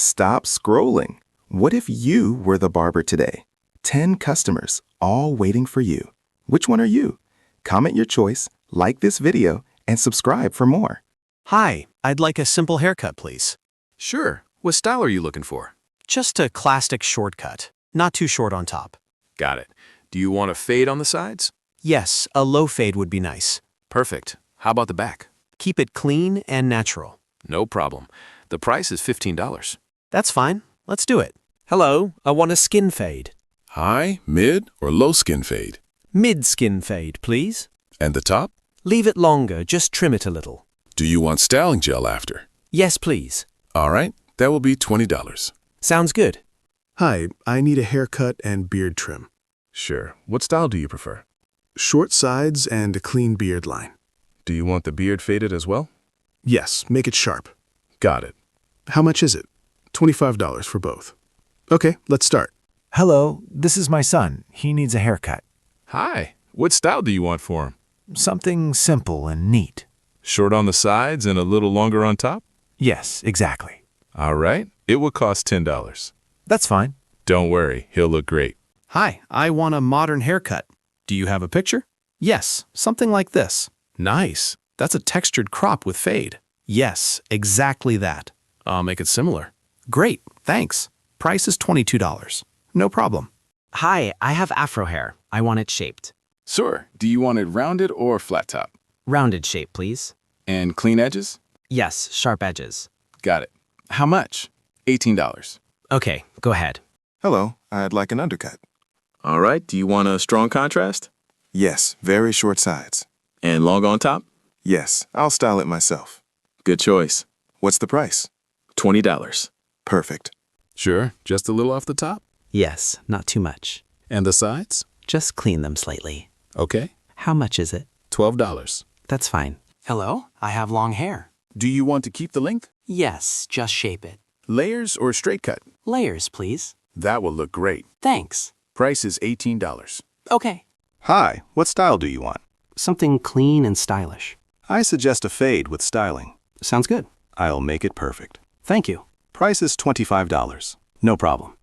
Stop scrolling. What if you were the barber today? 10 customers, all waiting for you. Which one are you? Comment your choice, like this video, and subscribe for more. Hi, I'd like a simple haircut, please. Sure. What style are you looking for? Just a classic shortcut, not too short on top. Got it. Do you want a fade on the sides? Yes, a low fade would be nice. Perfect. How about the back? Keep it clean and natural. No problem. The price is $15. That's fine. Let's do it. Hello, I want a skin fade. High, mid, or low skin fade? Mid skin fade, please. And the top? Leave it longer, just trim it a little. Do you want styling gel after? Yes, please. All right, that will be $20. Sounds good. Hi, I need a haircut and beard trim. Sure. What style do you prefer? Short sides and a clean beard line. Do you want the beard faded as well? Yes, make it sharp. Got it. How much is it? $25 for both. Okay, let's start. Hello, this is my son. He needs a haircut. Hi. What style do you want for him? Something simple and neat. Short on the sides and a little longer on top? Yes, exactly. All right. It will cost $10. That's fine. Don't worry. He'll look great. Hi, I want a modern haircut. Do you have a picture? Yes, something like this. Nice. That's a textured crop with fade. Yes, exactly that. I'll make it similar. Great, thanks. Price is $22. No problem. Hi, I have Afro hair. I want it shaped. Sure. Do you want it rounded or flat top? Rounded shape, please. And clean edges? Yes, sharp edges. Got it. How much? $18. Okay, go ahead. Hello, I'd like an undercut. All right. Do you want a strong contrast? Yes, very short sides. And long on top? Yes, I'll style it myself. Good choice. What's the price? $20. Perfect. Sure. Just a little off the top? Yes, not too much. And the sides? Just clean them slightly. Okay. How much is it? $12. That's fine. Hello, I have long hair. Do you want to keep the length? Yes, just shape it. Layers or straight cut? Layers, please. That will look great. Thanks. Price is $18. Okay. Hi, what style do you want? Something clean and stylish. I suggest a fade with styling. Sounds good. I'll make it perfect. Thank you. Price is $25. No problem.